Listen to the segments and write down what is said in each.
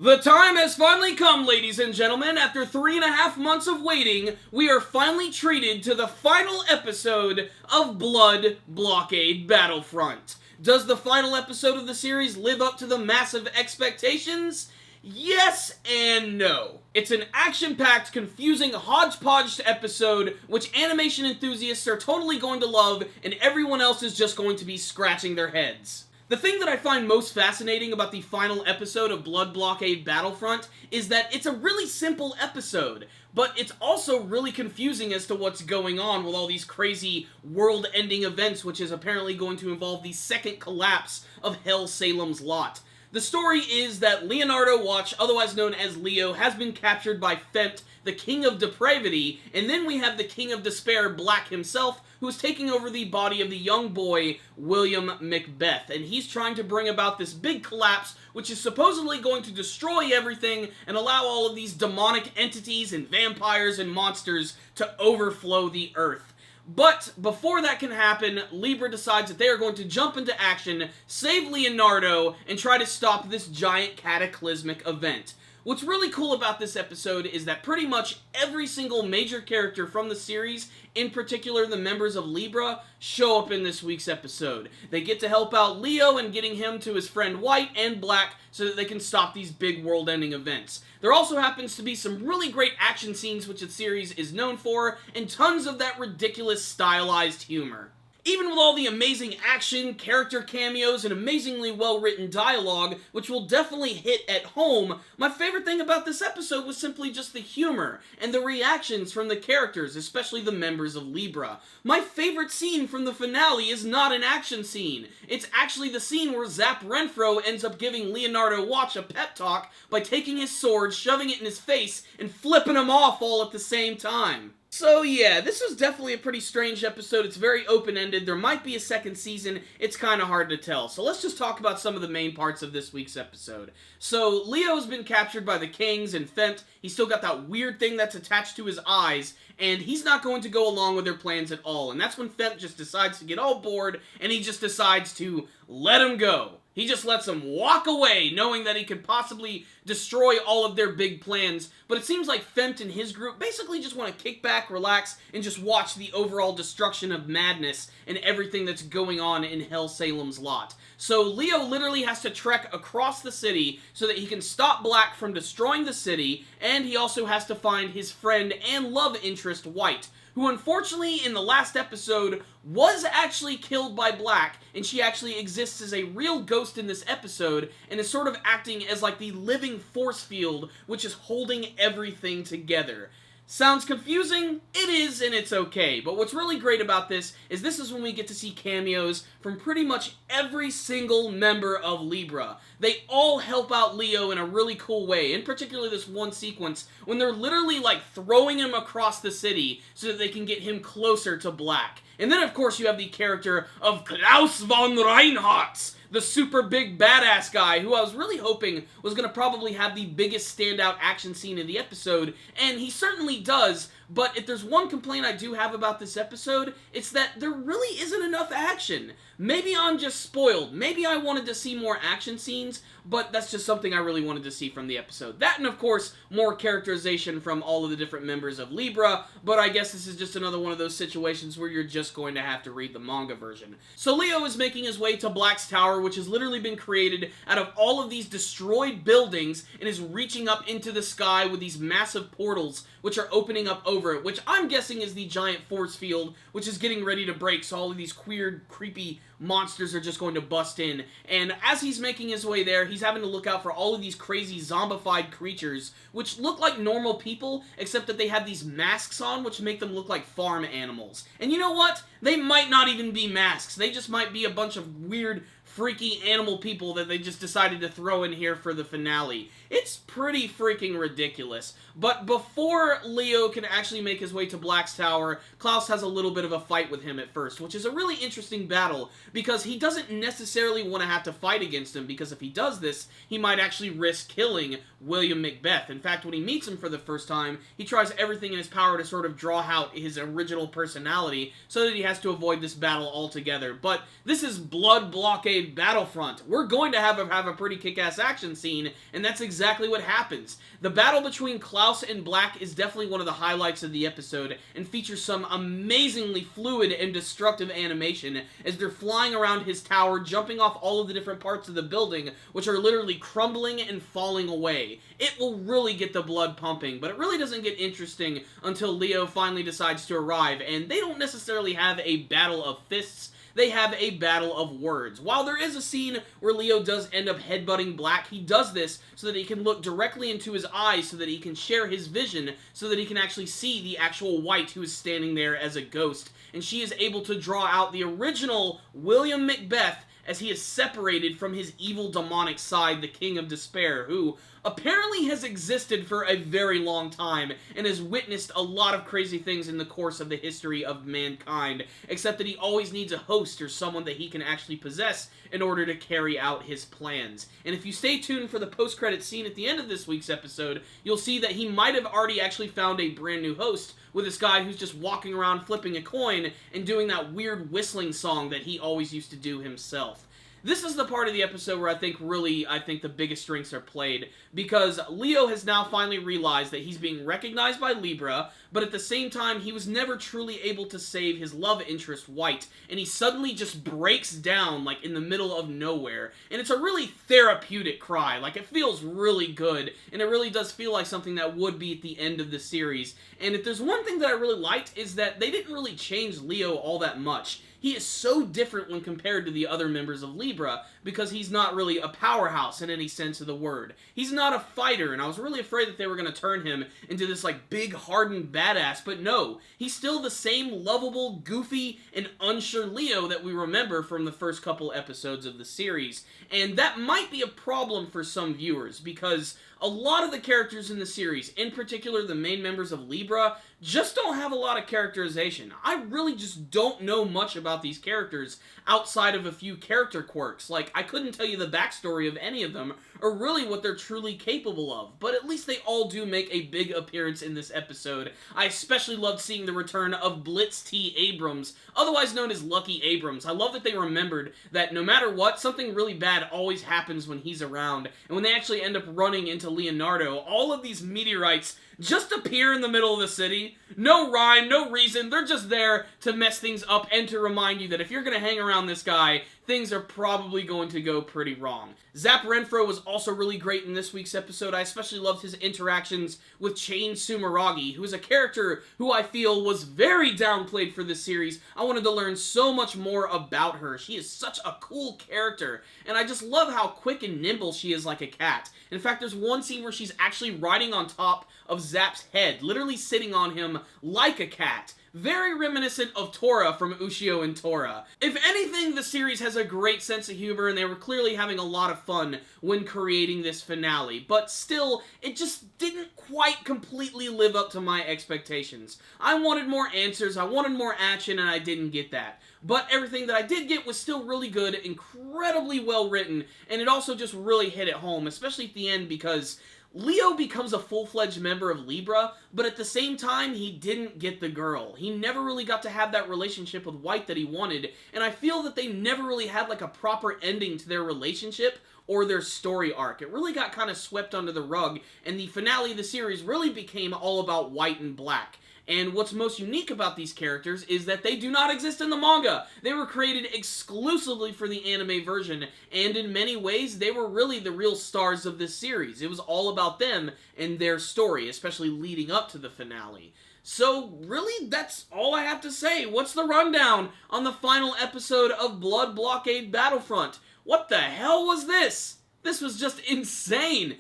The time has finally come, ladies and gentlemen. After 3.5 months of waiting, we are finally treated to the final episode of Blood Blockade Battlefront. Does the final episode of the series live up to the massive expectations? Yes and no. It's an action-packed, confusing, hodgepodge episode which animation enthusiasts are totally going to love, and everyone else is just going to be scratching their heads. The thing that I find most fascinating about the final episode of Blood Blockade Battlefront is that it's a really simple episode, but it's also really confusing as to what's going on with all these crazy world-ending events, which is apparently going to involve the second collapse of Hell Salem's Lot. The story is that Leonardo Watch, otherwise known as Leo, has been captured by Fent, the King of Depravity, and then we have the King of Despair, Black himself, who is taking over the body of the young boy, William Macbeth, and he's trying to bring about this big collapse, which is supposedly going to destroy everything and allow all of these demonic entities and vampires and monsters to overflow the earth. But before that can happen, Libra decides that they are going to jump into action, save Leonardo, and try to stop this giant cataclysmic event. What's really cool about this episode is that pretty much every single major character from the series, in particular the members of Libra, show up in this week's episode. They get to help out Leo in getting him to his friend White and Black so that they can stop these big world-ending events. There also happens to be some really great action scenes which the series is known for, and tons of that ridiculous stylized humor. Even with all the amazing action, character cameos, and amazingly well-written dialogue, which will definitely hit at home, my favorite thing about this episode was simply just the humor, and the reactions from the characters, especially the members of Libra. My favorite scene from the finale is not an action scene. It's actually the scene where Zap Renfro ends up giving Leonardo Watch a pep talk by taking his sword, shoving it in his face, and flipping him off all at the same time. So yeah, this was definitely a pretty strange episode. It's very open-ended. There might be a second season. It's kind of hard to tell. So let's just talk about some of the main parts of this week's episode. So Leo's been captured by the Kings and Fent. He's still got that weird thing that's attached to his eyes, and he's not going to go along with their plans at all. And that's when Fent just decides to get all bored, and he just decides to let him go. He just lets them walk away, knowing that he could possibly destroy all of their big plans. But it seems like Fent and his group basically just want to kick back, relax, and just watch the overall destruction of madness and everything that's going on in Hell Salem's Lot. So Leo literally has to trek across the city so that he can stop Black from destroying the city, and he also has to find his friend and love interest, White, who unfortunately in the last episode was actually killed by Black, and she actually exists as a real ghost in this episode, and is sort of acting as like the living force field which is holding everything together. Sounds confusing? It is, and it's okay. But what's really great about this is when we get to see cameos from pretty much every single member of Libra. They all help out Leo in a really cool way, in particular this one sequence when they're literally like throwing him across the city so that they can get him closer to Black. And then of course you have the character of Klaus von Reinhardt, the super big badass guy who I was really hoping was going to probably have the biggest standout action scene in the episode, and he certainly does. But if there's one complaint I do have about this episode, it's that there really isn't enough action. Maybe I'm just spoiled. Maybe I wanted to see more action scenes, but that's just something I really wanted to see from the episode. That and, of course, more characterization from all of the different members of Libra, but I guess this is just another one of those situations where you're just going to have to read the manga version. So Leo is making his way to Black's Tower, which has literally been created out of all of these destroyed buildings, and is reaching up into the sky with these massive portals, which are opening up over it, which I'm guessing is the giant force field, which is getting ready to break, so all of these weird, creepy monsters are just going to bust in. And as he's making his way there, he's having to look out for all of these crazy zombified creatures, which look like normal people, except that they have these masks on, which make them look like farm animals. And you know what? They might not even be masks. They just might be a bunch of weird, freaky animal people that they just decided to throw in here for the finale. It's pretty freaking ridiculous. But before Leo can actually make his way to Black's Tower, Klaus has a little bit of a fight with him at first, which is a really interesting battle, because he doesn't necessarily want to have to fight against him, because if he does this, he might actually risk killing William Macbeth. In fact, when he meets him for the first time, he tries everything in his power to sort of draw out his original personality, so that he has to avoid this battle altogether. But this is Blood Blockade Battlefront. We're going to have a pretty kick-ass action scene, and that's exactly what happens. The battle between Klaus and Black is definitely one of the highlights of the episode, and features some amazingly fluid and destructive animation as they're flying around his tower, jumping off all of the different parts of the building, which are literally crumbling and falling away. It will really get the blood pumping, but it really doesn't get interesting until Leo finally decides to arrive, and they don't necessarily have a battle of fists. They have a battle of words. While there is a scene where Leo does end up headbutting Black, he does this so that he can look directly into his eyes so that he can share his vision, so that he can actually see the actual White who is standing there as a ghost. And she is able to draw out the original William Macbeth as he is separated from his evil demonic side, the King of Despair, who apparently has existed for a very long time and has witnessed a lot of crazy things in the course of the history of mankind, except that he always needs a host or someone that he can actually possess in order to carry out his plans. And if you stay tuned for the post-credit scene at the end of this week's episode, you'll see that he might have already actually found a brand new host with this guy who's just walking around flipping a coin and doing that weird whistling song that he always used to do himself. This is the part of the episode where I think the biggest strengths are played, because Leo has now finally realized that he's being recognized by Libra, but at the same time, he was never truly able to save his love interest, White, and he suddenly just breaks down, like, in the middle of nowhere, and it's a really therapeutic cry. Like, it feels really good, and it really does feel like something that would be at the end of the series. And if there's one thing that I really liked, is that they didn't really change Leo all that much. He is so different when compared to the other members of Libra, because he's not really a powerhouse in any sense of the word. He's not a fighter, and I was really afraid that they were going to turn him into this, like, big, hardened badass, but no. He's still the same lovable, goofy, and unsure Leo that we remember from the first couple episodes of the series. And that might be a problem for some viewers, because a lot of the characters in the series, in particular the main members of Libra, just don't have a lot of characterization. I really just don't know much about these characters outside of a few character quirks. Like, I couldn't tell you the backstory of any of them, or really what they're truly capable of, but at least they all do make a big appearance in this episode. I especially loved seeing the return of Blitz T. Abrams, otherwise known as Lucky Abrams. I love that they remembered that no matter what, something really bad always happens when he's around, and when they actually end up running into Leonardo, all of these meteorites just appear in the middle of the city. No rhyme, no reason, they're just there to mess things up and to remind you that if you're gonna hang around this guy, things are probably going to go pretty wrong. Zap Renfro was also really great in this week's episode. I especially loved his interactions with Chain Sumeragi, who is a character who I feel was very downplayed for this series. I wanted to learn so much more about her. She is such a cool character, and I just love how quick and nimble she is like a cat. In fact, there's one scene where she's actually riding on top of Zap's head, literally sitting on him like a cat. Very reminiscent of Tora from Ushio and Tora. If anything, the series has a great sense of humor, and they were clearly having a lot of fun when creating this finale, but still, it just didn't quite completely live up to my expectations. I wanted more answers, I wanted more action, and I didn't get that. But everything that I did get was still really good, incredibly well written, and it also just really hit it home, especially at the end, because Leo becomes a full-fledged member of Libra, but at the same time, he didn't get the girl. He never really got to have that relationship with White that he wanted, and I feel that they never really had like a proper ending to their relationship or their story arc. It really got kind of swept under the rug, and the finale of the series really became all about White and Black. And what's most unique about these characters is that they do not exist in the manga. They were created exclusively for the anime version, and in many ways, they were really the real stars of this series. It was all about them and their story, especially leading up to the finale. So, really, that's all I have to say. What's the rundown on the final episode of Blood Blockade Battlefront? What the hell was this? This was just insane.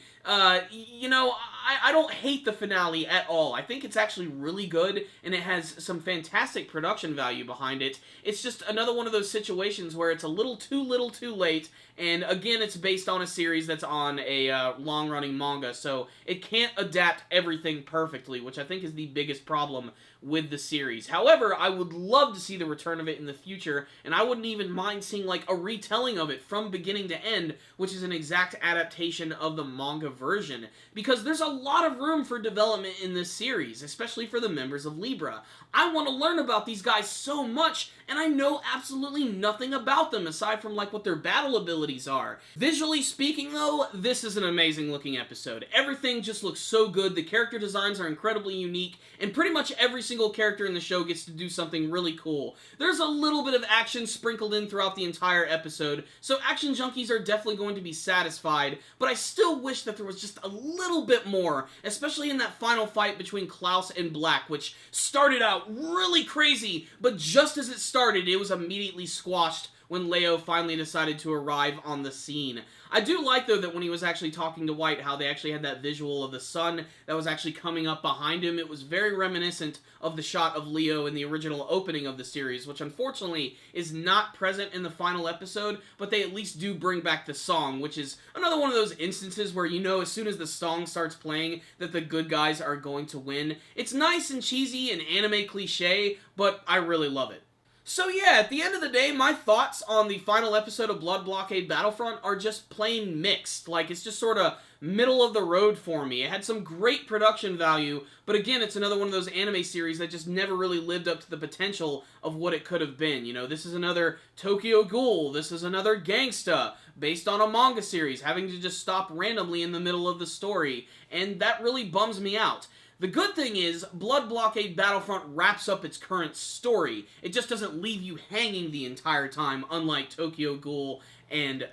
You know, I don't hate the finale at all. I think it's actually really good, and it has some fantastic production value behind it. It's just another one of those situations where it's a little too late, and again, it's based on a series that's on a long-running manga, so it can't adapt everything perfectly, which I think is the biggest problem with the series. However, I would love to see the return of it in the future, and I wouldn't even mind seeing like a retelling of it from beginning to end, which is an exact adaptation of the manga version, because there's a lot of room for development in this series, especially for the members of Libra. I want to learn about these guys so much, and I know absolutely nothing about them aside from like what their battle abilities are. Visually speaking though, this is an amazing looking episode. Everything just looks so good, the character designs are incredibly unique, and pretty much every single character in the show gets to do something really cool. There's a little bit of action sprinkled in throughout the entire episode, so action junkies are definitely going to be satisfied, but I still wish that there was just a little bit more, especially in that final fight between Klaus and Black, which started out really crazy, but just as it started, it was immediately squashed when Leo finally decided to arrive on the scene. I do like, though, that when he was actually talking to White, how they actually had that visual of the sun that was actually coming up behind him. It was very reminiscent of the shot of Leo in the original opening of the series, which unfortunately is not present in the final episode, but they at least do bring back the song, which is another one of those instances where you know as soon as the song starts playing that the good guys are going to win. It's nice and cheesy and anime cliche, but I really love it. So yeah, at the end of the day, my thoughts on the final episode of Blood Blockade Battlefront are just plain mixed. Like, it's just sort of middle of the road for me. It had some great production value, but again, it's another one of those anime series that just never really lived up to the potential of what it could have been. You know, this is another Tokyo Ghoul, this is another Gangsta, based on a manga series, having to just stop randomly in the middle of the story, and that really bums me out. The good thing is, Blood Blockade Battlefront wraps up its current story. It just doesn't leave you hanging the entire time, unlike Tokyo Ghoul and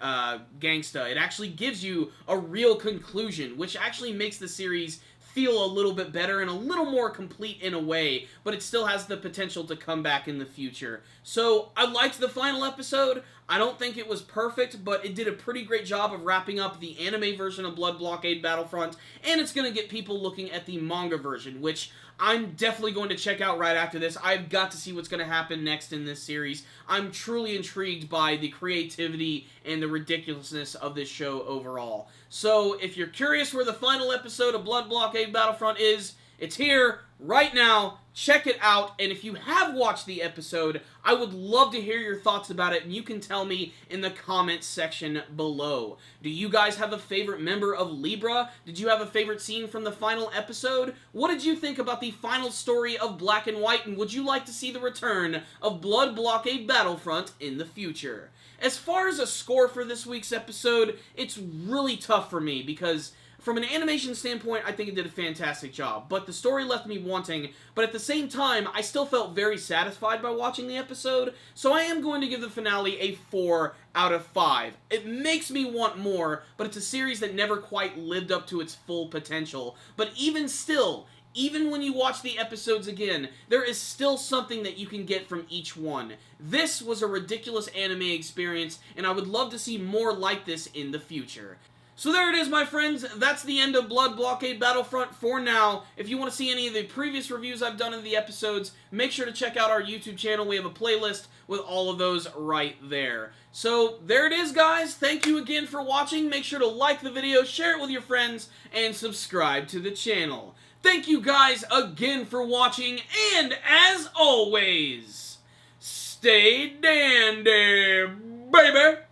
Gangsta. It actually gives you a real conclusion, which actually makes the series feel a little bit better and a little more complete in a way, but it still has the potential to come back in the future. So, I liked the final episode. I don't think it was perfect, but it did a pretty great job of wrapping up the anime version of Blood Blockade Battlefront, and it's going to get people looking at the manga version, which I'm definitely going to check out right after this. I've got to see what's going to happen next in this series. I'm truly intrigued by the creativity and the ridiculousness of this show overall. So, if you're curious where the final episode of Blood Blockade Battlefront is, it's here, right now. Check it out, and if you have watched the episode, I would love to hear your thoughts about it, and you can tell me in the comments section below. Do you guys have a favorite member of Libra? Did you have a favorite scene from the final episode? What did you think about the final story of Black and White, and would you like to see the return of Blood Blockade Battlefront in the future? As far as a score for this week's episode, it's really tough for me, because from an animation standpoint, I think it did a fantastic job, but the story left me wanting, but at the same time, I still felt very satisfied by watching the episode, so I am going to give the finale a 4 out of 5. It makes me want more, but it's a series that never quite lived up to its full potential. But even still, even when you watch the episodes again, there is still something that you can get from each one. This was a ridiculous anime experience, and I would love to see more like this in the future. So there it is, my friends. That's the end of Blood Blockade Battlefront for now. If you want to see any of the previous reviews I've done of the episodes, make sure to check out our YouTube channel. We have a playlist with all of those right there. So there it is, guys. Thank you again for watching. Make sure to like the video, share it with your friends, and subscribe to the channel. Thank you guys again for watching, and as always, stay dandy, baby!